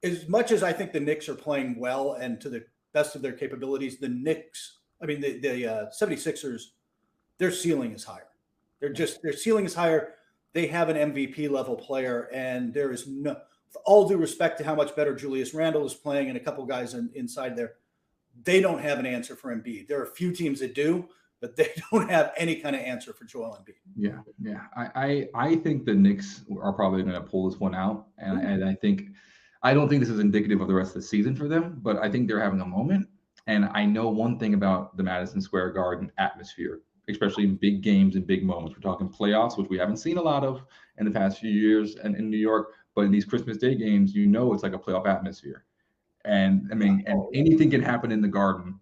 as much as I think the Knicks are playing well and to the best of their capabilities, the 76ers, their ceiling is higher. Their ceiling is higher. They have an MVP level player, and there is no, with all due respect to how much better Julius Randle is playing and a couple guys inside there, they don't have an answer for Embiid. There are a few teams that do, but they don't have any kind of answer for Joel Embiid. Yeah. I think the Knicks are probably going to pull this one out, and I don't think this is indicative of the rest of the season for them, but I think they're having a moment. And I know one thing about the Madison Square Garden atmosphere, especially in big games and big moments. We're talking playoffs, which we haven't seen a lot of in the past few years, and in New York. But in these Christmas Day games, it's like a playoff atmosphere. And and anything can happen in the Garden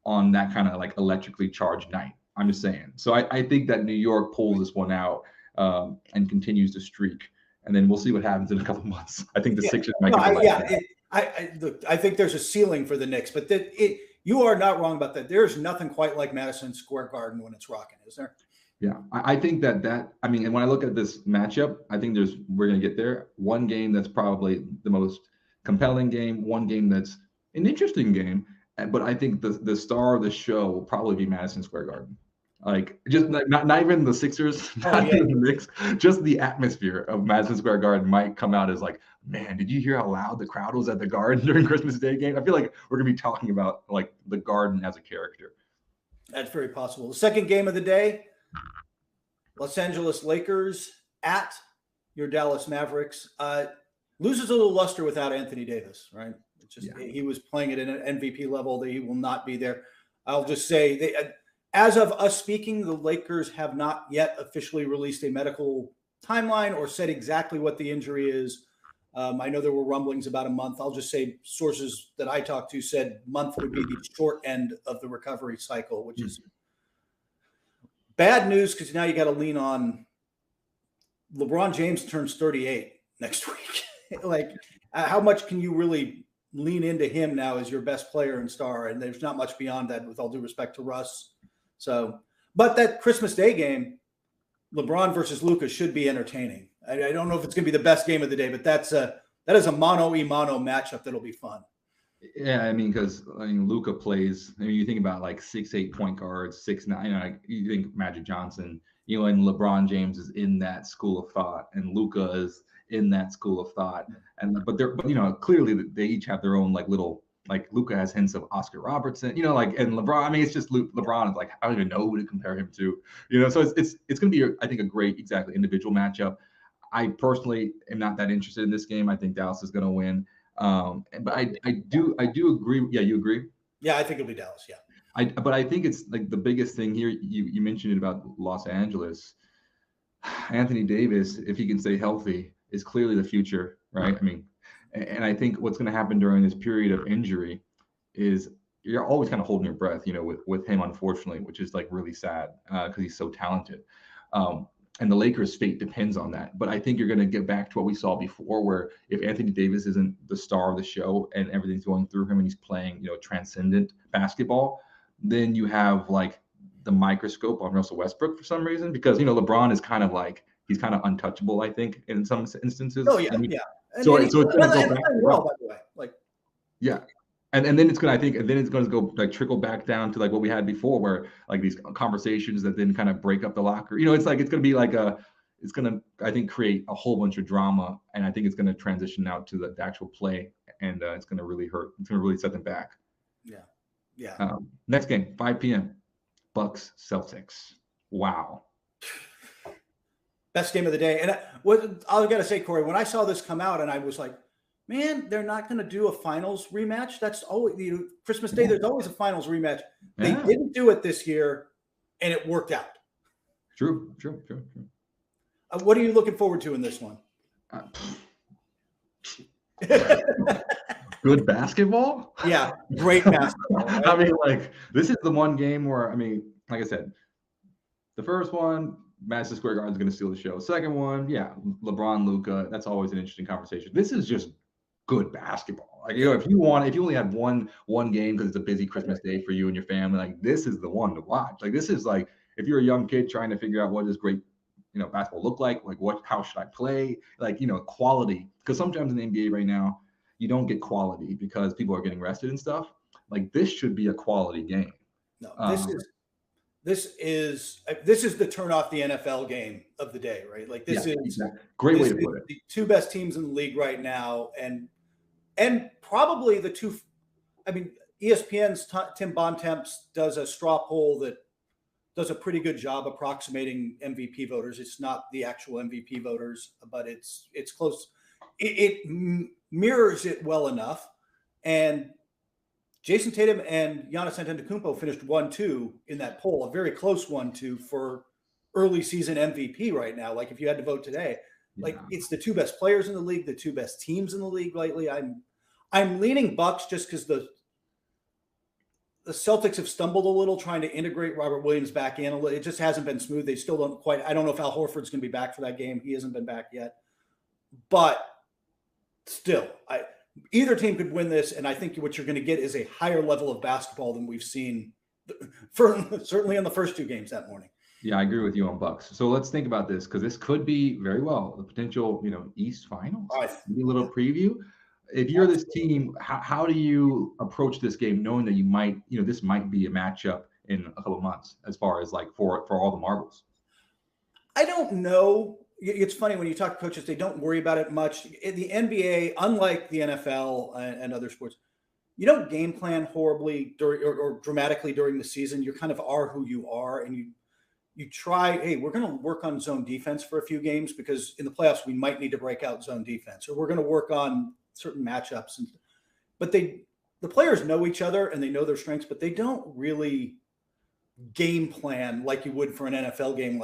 on that kind of like electrically charged night. I'm just saying. So I think that New York pulls this one out and continues to streak. And then we'll see what happens in a couple months. I think the Sixers might get I think there's a ceiling for the Knicks, but you are not wrong about that. There's nothing quite like Madison Square Garden when it's rocking, is there? Yeah, I think and when I look at this matchup, I think we're going to get there. One game that's probably the most compelling game, one game that's an interesting game, but I think the star of the show will probably be Madison Square Garden. Like just not even the Sixers, even the Knicks, just the atmosphere of Madison Square Garden might come out as like, man, did you hear how loud the crowd was at the Garden during Christmas Day game? I feel like we're gonna be talking about like the Garden as a character. That's very possible. The second game of the day, Los Angeles Lakers at your Dallas Mavericks. Loses a little luster without Anthony Davis, right? It's just he was playing at an MVP level. That he will not be there. I'll just say as of us speaking, the Lakers have not yet officially released a medical timeline or said exactly what the injury is. I know there were rumblings about a month. I'll just say sources that I talked to said month would be the short end of the recovery cycle, which is bad news because now you got to lean on LeBron James turns 38 next week. Like, how much can you really lean into him now as your best player and star? And there's not much beyond that, with all due respect to Russ. So, but that Christmas Day game, LeBron versus Luka should be entertaining. I don't know if it's going to be the best game of the day, but that is a mano-a-mano matchup that'll be fun. Yeah, I mean, because Luka plays. I mean, you think about like 6'8" point guards, 6'9". Like you think Magic Johnson, and LeBron James is in that school of thought, and Luka is in that school of thought. But clearly they each have their own little. Like Luka has hints of Oscar Robertson, and LeBron. I mean, it's just LeBron is like, I don't even know who to compare him to, So it's going to be, I think, a great, individual matchup. I personally am not that interested in this game. I think Dallas is going to win, but I do agree. Yeah, you agree? Yeah, I think it'll be Dallas. Yeah, but I think it's like the biggest thing here. You mentioned it about Los Angeles. Anthony Davis, if he can stay healthy, is clearly the future, right? I mean. And I think what's going to happen during this period of injury is you're always kind of holding your breath, with him, unfortunately, which is really sad because he's so talented. And the Lakers' fate depends on that. But I think you're going to get back to what we saw before, where if Anthony Davis isn't the star of the show and everything's going through him and he's playing, transcendent basketball, then you have the microscope on Russell Westbrook for some reason, because, LeBron is kind of he's kind of untouchable, I think, in some instances. Oh, yeah, yeah. So it's going to go back. Well, by the way, yeah, and then it's going to go trickle back down to what we had before, where these conversations that then kind of break up the locker. It's going to be it's going to, I think, create a whole bunch of drama, and I think it's going to transition out to the actual play, and it's going to really hurt. It's going to really set them back. Yeah. Next game, 5 p.m. Bucks Celtics. Wow. Best game of the day. And I got to say, Corey, when I saw this come out, and I was like, man, they're not going to do a finals rematch. That's always Christmas Day. There's always a finals rematch. They didn't do it this year, and it worked out. True. What are you looking forward to in this one? Good basketball? Yeah, great basketball. Right? I mean, this is the one game where, like I said, the first one, Madison Square Garden is going to steal the show. Second one, yeah, LeBron, Luka. That's always an interesting conversation. This is just good basketball. If you only had one game because it's a busy Christmas day for you and your family, this is the one to watch. This is if you're a young kid trying to figure out what does great, basketball look like how should I play? Quality. Because sometimes in the NBA right now, you don't get quality because people are getting rested and stuff. This should be a quality game. No, This is the turn off the NFL game of the day, right? This is exactly. Great way to put it. The two best teams in the league right now, and probably the two. I mean, ESPN's Tim Bontemps does a straw poll that does a pretty good job approximating MVP voters. It's not the actual MVP voters, but it's close. It mirrors it well enough, and Jason Tatum and Giannis Antetokounmpo finished 1-2 in that poll, a very close 1-2 for early season MVP right now. If you had to vote today, it's the two best players in the league, the two best teams in the league lately. I'm leaning Bucks just because the Celtics have stumbled a little trying to integrate Robert Williams back in. It just hasn't been smooth. They still don't quite. I don't know if Al Horford's going to be back for that game. He hasn't been back yet, but still, either team could win this, and I think what you're going to get is a higher level of basketball than we've seen, certainly in the first two games that morning. Yeah, I agree with you on Bucks. So let's think about this, because this could be very well the potential, East Finals. Maybe a little preview. If you're this team, how do you approach this game, knowing that you might, this might be a matchup in a couple of months, as far as for all the marbles? I don't know. It's funny when you talk to coaches, they don't worry about it much. In the NBA, unlike the NFL and other sports, you don't game plan horribly or dramatically during the season. You kind of are who you are, and you try, hey, we're going to work on zone defense for a few games because in the playoffs we might need to break out zone defense, or we're going to work on certain matchups. But the players know each other and they know their strengths, but they don't really game plan like you would for an NFL game.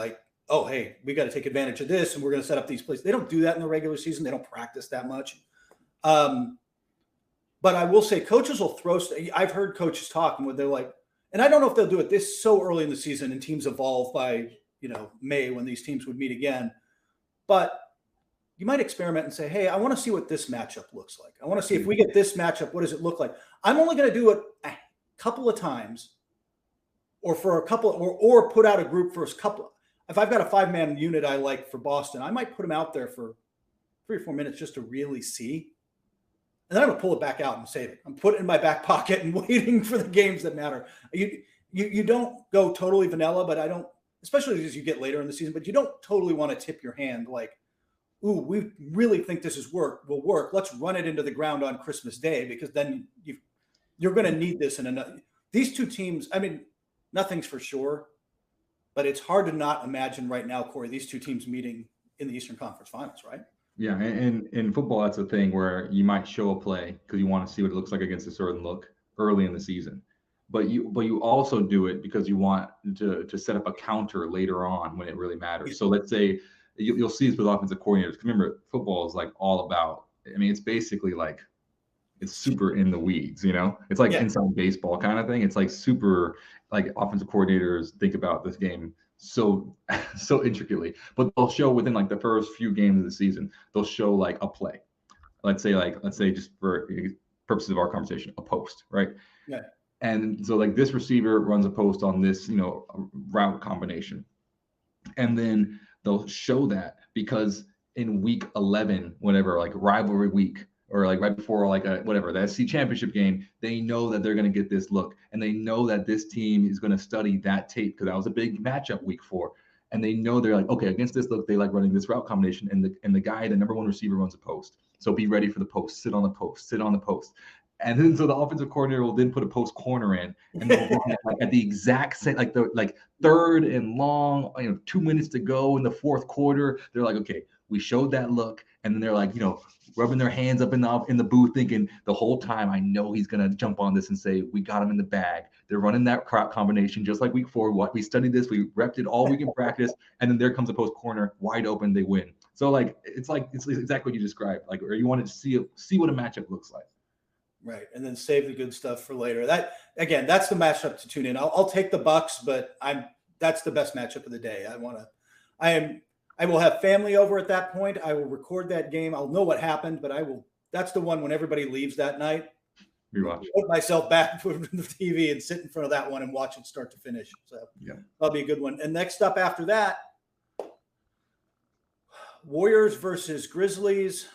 Oh, hey, we got to take advantage of this, and we're going to set up these plays. They don't do that in the regular season. They don't practice that much. But I will say coaches will throw – I've heard coaches talk, and they're like – and I don't know if they'll do it this so early in the season, and teams evolve by, May when these teams would meet again. But you might experiment and say, hey, I want to see what this matchup looks like. I want to see if we get this matchup, what does it look like? I'm only going to do it a couple of times or for a couple or put out a group for a couple. if I've got a 5-man unit I like for Boston, I might put him out there for 3 or 4 minutes just to really see. And then I'm going to pull it back out and save it. I'm putting it in my back pocket and waiting for the games that matter. You don't go totally vanilla, but I don't, especially as you get later in the season, but you don't totally want to tip your hand like, ooh, we really think this will work. Let's run it into the ground on Christmas Day, because then you're going to need this in another. These two teams, I mean, nothing's for sure, but it's hard to not imagine right now, Corey, these two teams meeting in the Eastern Conference Finals, right? Yeah, and in football, that's a thing where you might show a play because you want to see what it looks like against a certain look early in the season. But you also do it because you want to set up a counter later on when it really matters. So let's say you'll see this with offensive coordinators. Remember, football is like all about, I mean, it's basically like, it's super in the weeds, you know? It's like inside baseball kind of thing. It's like super, like offensive coordinators think about this game so intricately. But they'll show within like the first few games of the season, they'll show like a play. Let's say just for purposes of our conversation, a post, right? Yeah. And so like this receiver runs a post on this, you know, route combination. And then they'll show that because in week 11, whatever, like rivalry week, or like right before like the SC championship game, they know that they're going to get this look, and they know that this team is going to study that tape because that was a big matchup week 4. And they know they're like, okay, against this look, they like running this route combination, and the guy, the number 1 receiver, runs a post. So be ready for the post, sit on the post. And then so the offensive coordinator will then put a post corner in, and they'll like at the exact same, like the third and long, 2 minutes to go in the fourth quarter. They're like, okay, we showed that look, and then they're like, rubbing their hands up in the booth, thinking the whole time, I know he's gonna jump on this and say, we got him in the bag. They're running that crop combination just like week 4. We studied this, we repped it all week in practice, and then there comes a post corner, wide open, they win. So like it's exactly what you described, like, or you wanted to see what a matchup looks like. Right, and then save the good stuff for later. That again, that's the matchup to tune in. I'll take the Bucks, but that's the best matchup of the day. I will have family over at that point. I will record that game. I'll know what happened, but that's the one when everybody leaves that night. Put myself back in the TV and sit in front of that one and watch it start to finish. So yeah, that'll be a good one. And next up after that, Warriors versus Grizzlies.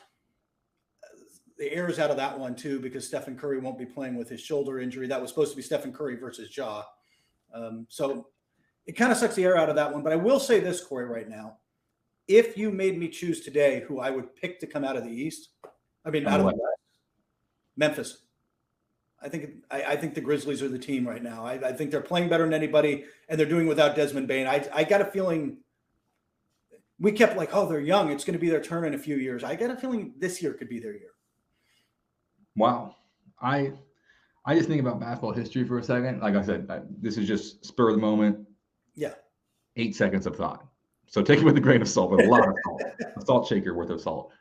The air is out of that one too, because Stephen Curry won't be playing with his shoulder injury. That was supposed to be Stephen Curry versus Ja. So it kind of sucks the air out of that one. But I will say this, Corey, right now, if you made me choose today who I would pick to come out of the East, out of the West, Memphis. I think the Grizzlies are the team right now. I think they're playing better than anybody, and they're doing without Desmond Bane. I got a feeling we kept like, oh, they're young. It's going to be their turn in a few years. I got a feeling this year could be their year. Wow. I just think about basketball history for a second. Like I said, this is just spur of the moment. Yeah. 8 seconds of thought. So take it with a grain of salt, but a lot of salt. A salt shaker worth of salt.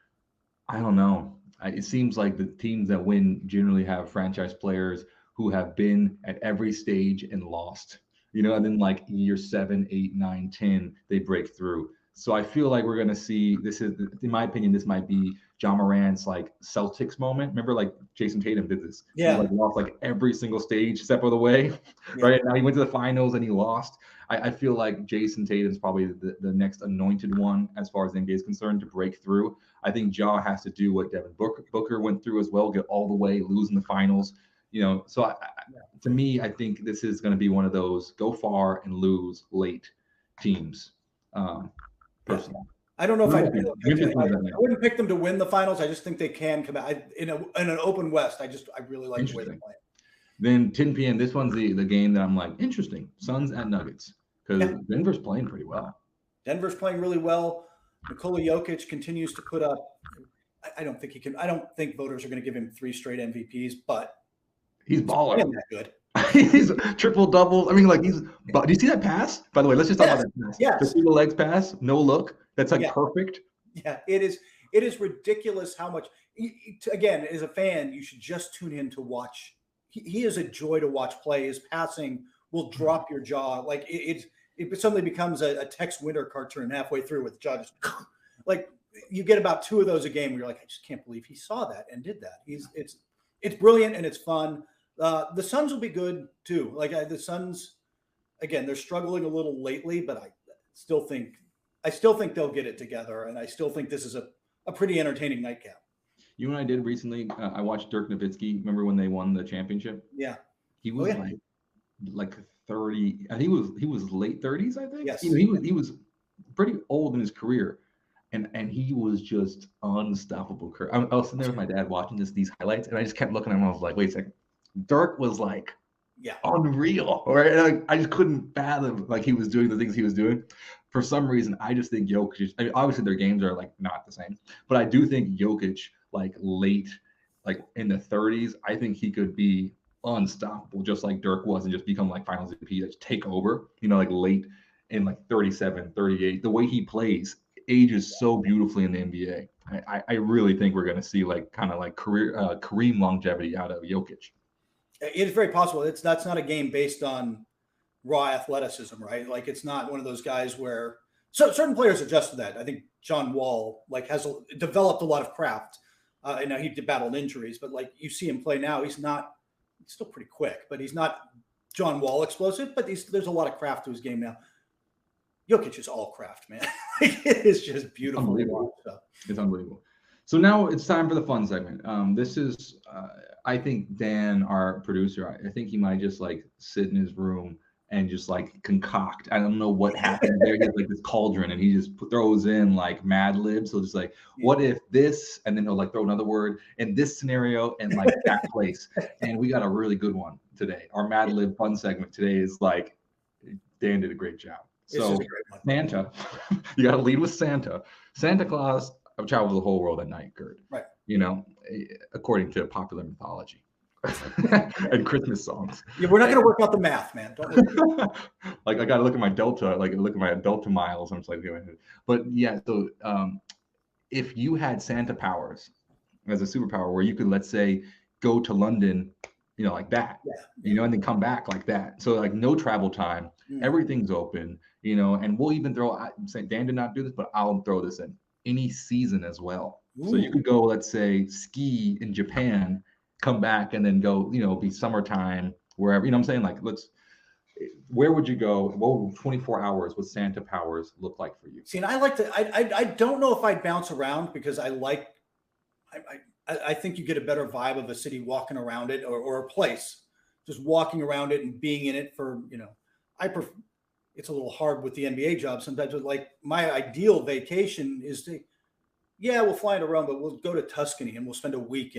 I don't know. It seems like the teams that win generally have franchise players who have been at every stage and lost. And then like year 7, 8, 9, 10, they break through. So I feel like we're going to see, this is, in my opinion, this might be Ja Morant's like Celtics moment. Remember, like Jason Tatum did this. Yeah. He like lost like every single stage step of the way. Yeah. Right now he went to the finals and he lost. I feel like Jason Tatum's probably the next anointed one as far as the NBA is concerned to break through. I think Ja has to do what Devin Booker went through as well, get all the way, lose in the finals. So to me, I think this is going to be one of those go far and lose late teams. Personally. I don't know if I wouldn't pick them to win the finals. I just think they can come out in an open West. I really like the way they play. Then 10 p.m. This one's the game that I'm like, interesting. Suns at Nuggets, because Denver's playing pretty well. Denver's playing really well. Nikola Jokic continues to put up. I don't think he can. I don't think voters are going to give him 3 straight MVPs, but he's balling. That good. He's triple doubles. I mean, like do you see that pass? By the way, let's just talk about that pass. Yes. The single legs pass, no look. That's like perfect. Yeah, it is. It is ridiculous how much. Again, as a fan, you should just tune in to watch. He is a joy to watch play. His passing will drop your jaw. Like it suddenly becomes a Tex Winter cartoon halfway through with jaw just like you get about 2 of those a game where you're like, I just can't believe he saw that and did that. It's brilliant and it's fun. The Suns will be good too. Like the Suns, again, they're struggling a little lately, but I still think they'll get it together, and I still think this is a pretty entertaining nightcap. You know what I did recently? I watched Dirk Nowitzki. Remember when they won the championship? Yeah. He was like 30. I think he was late 30s, I think. Yes. He was pretty old in his career. And he was just unstoppable. I was sitting there with my dad watching these highlights, and I just kept looking at him. I was like, wait a second. Dirk was like unreal, right? And I just couldn't fathom like he was doing the things he was doing. For some reason, I just think Jokic, I mean, obviously their games are like not the same, but I do think Jokic, like late, like in the 30s, I think he could be unstoppable, just like Dirk was, and just become like finals MVP, like take over, like late in like 37, 38. The way he plays ages so beautifully in the NBA. I really think we're going to see like kind of like Kareem longevity out of Jokic. It's very possible. That's not a game based on raw athleticism, right? Like it's not one of those guys where certain players adjust to that. I think John Wall like has developed a lot of craft. I know he battled injuries, but like you see him play now, he's still pretty quick, but he's not John Wall explosive, but there's a lot of craft to his game now. Jokic is all craft, man. It is just beautiful. It's unbelievable. So now it's time for the fun segment. This is, I think Dan, our producer, I think he might just like sit in his room and just like concoct. I don't know what happened there. He has like this cauldron and he just throws in like Mad Libs. So just like, what if this, and then he'll like throw another word in this scenario and like that place. And we got a really good one today. Our Mad Lib fun segment today is like, Dan did a great job. So Santa, you got to lead with Santa. Santa Claus travels the whole world at night, Kurt. Right. According to popular mythology and Christmas songs. Yeah, we're not going to work out the math, man. Don't like I got to look at my Delta, look at my Delta miles. I'm just like, but yeah. So if you had Santa powers as a superpower, where you could, let's say, go to London, like that, and then come back like that. So like no travel time, everything's open, and we'll even Dan did not do this, but I'll throw this in any season as well. Ooh. So you could go, let's say, ski in Japan, come back and then go, be summertime, wherever, I'm saying, like, where would you go? What would 24 hours with Santa powers look like for you? See, and I don't know if I'd bounce around because I think you get a better vibe of a city walking around it or a place, just walking around it and being in it for, it's a little hard with the NBA job sometimes, but like my ideal vacation is we'll fly into Rome, but we'll go to Tuscany and we'll spend a week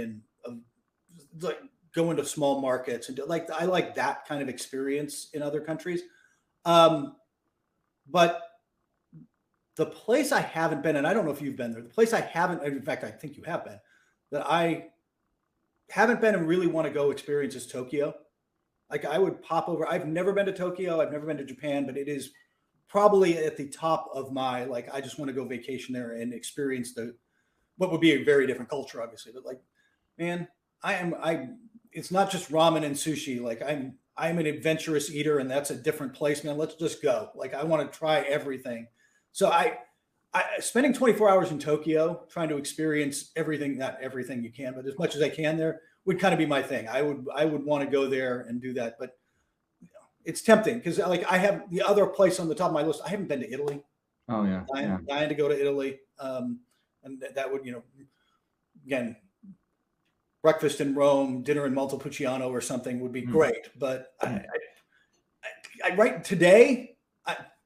like go into small markets and I like that kind of experience in other countries. But the place I haven't been, and I don't know if you've been there, the place I haven't, in fact, I think you have been, that I haven't been and really want to go experience is Tokyo. Like I would pop over. I've never been to Tokyo. I've never been to Japan, but it is probably at the top of my, like, I just want to go vacation there and experience what would be a very different culture, obviously. But like, man, it's not just ramen and sushi. Like I'm an adventurous eater and that's a different place, man. Let's just go. Like, I want to try everything. So I spending 24 hours in Tokyo, trying to experience everything, not everything you can, but as much as I can there would kind of be my thing. I would want to go there and do that, but it's tempting because like I have the other place on the top of my list. I haven't been to Italy. Oh yeah. Dying to go to Italy. And that would, again, breakfast in Rome, dinner in Montepulciano or something would be great. But I right today,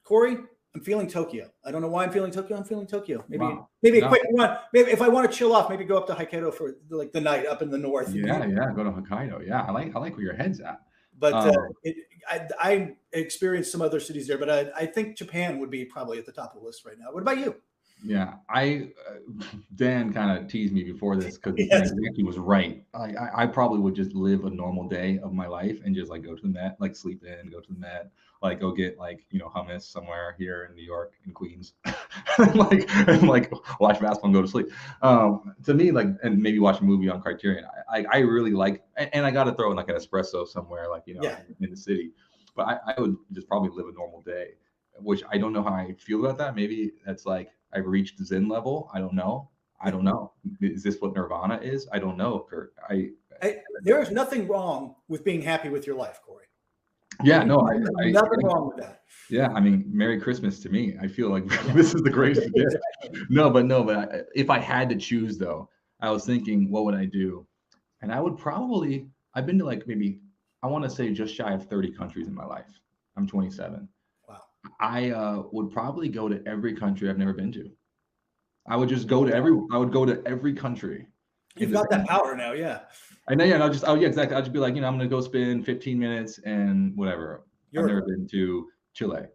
Corey, I'm feeling Tokyo. I don't know why I'm feeling Tokyo. I'm feeling Tokyo. Maybe a quick one. Maybe if I want to chill off, maybe go up to Hokkaido for like the night up in the north. Yeah, go to Hokkaido. Yeah, I like where your head's at. But I experienced some other cities there, but I think Japan would be probably at the top of the list right now. What about you? Yeah, Dan kind of teased me before this because he was right. I probably would just live a normal day of my life and just like go to the Met, like sleep in, go to the Met, like go get like hummus somewhere here in New York in Queens, and like watch basketball and go to sleep. To me, like, and maybe watch a movie on Criterion. I really like, and I got to throw in like an espresso somewhere, like in the city. But I would just probably live a normal day, which I don't know how I feel about that. Maybe that's like I've reached Zen level. I don't know. Is this what Nirvana is? I don't know, Kurt. There is nothing wrong with being happy with your life, Corey. Yeah, no, Nothing wrong with that. yeah, I mean, Merry Christmas to me. I feel like this is the greatest gift. No, but if I had to choose though, I was thinking, what would I do? And I would probably, I've been to like maybe, I want to say just shy of 30 countries in my life. I'm 27. Wow. I would probably go to every country I've never been to. I would just go to every country. You've got that power now, yeah. I know, yeah, and yeah, exactly. I'll just be like, I'm gonna go spend 15 minutes and whatever. I've never been to Chile.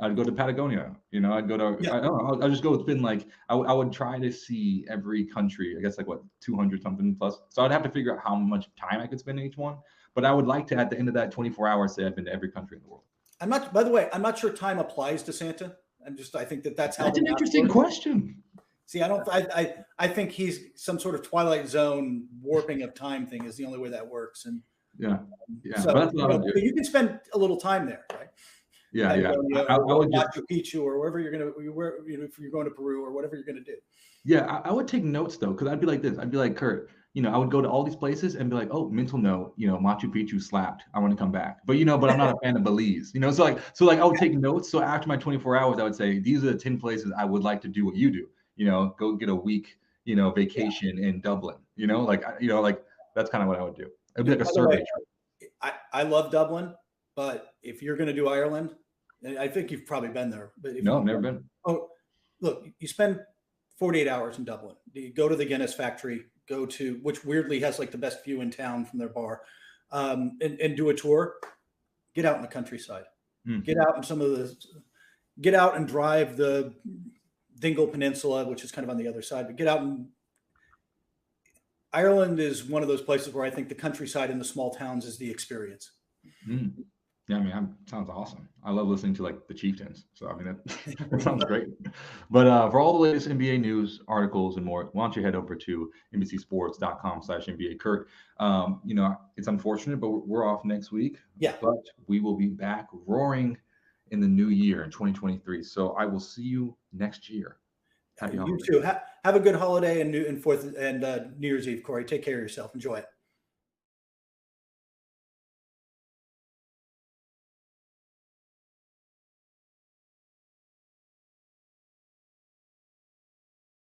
I'd go to Patagonia. I'd go to. Yeah. I don't know. I'll just go spend like I would try to see every country. I guess like what 200 something plus. So I'd have to figure out how much time I could spend in each one. But I would like to, at the end of that 24 hours, say I've been to every country in the world. By the way, I'm not sure time applies to Santa. I think that's how. That's an interesting question. See, I think he's some sort of Twilight Zone warping of time thing is the only way that works. And yeah. So, but that's what I would do. You can spend a little time there, right? Yeah. I would Machu Picchu or wherever you're going to, if you're going to Peru or whatever you're going to do. Yeah, I would take notes though, because I'd be like this. I'd be like, Kurt, I would go to all these places and be like, oh, mental note, Machu Picchu slapped. I want to come back. But but I'm not a fan of Belize. So I would take notes. So after my 24 hours, I would say, these are the 10 places I would like to do what you do. Go get a week, vacation in Dublin. Like that's kind of what I would do. It'd be like a survey trip. I love Dublin, but if you're going to do Ireland, I think you've probably been there. But no, I've never been. Oh, look, you spend 48 hours in Dublin. You go to the Guinness factory, which weirdly has like the best view in town from their bar, and do a tour. Get out in the countryside. Get out in get out and drive the Dingle Peninsula, which is kind of on the other side, but get out Ireland is one of those places where I think the countryside and the small towns is the experience. Yeah, I mean, that sounds awesome. I love listening to like the Chieftains. So I mean, that sounds great. But for all the latest NBA news, articles, and more, why don't you head over to NBCSports.com/NBA. Kurt, it's unfortunate, but we're off next week. Yeah. But we will be back roaring in the new year in 2023. So I will see you next year. Happy holidays. You too. Have a good holiday and New Year's Eve, Corey. Take care of yourself. Enjoy it.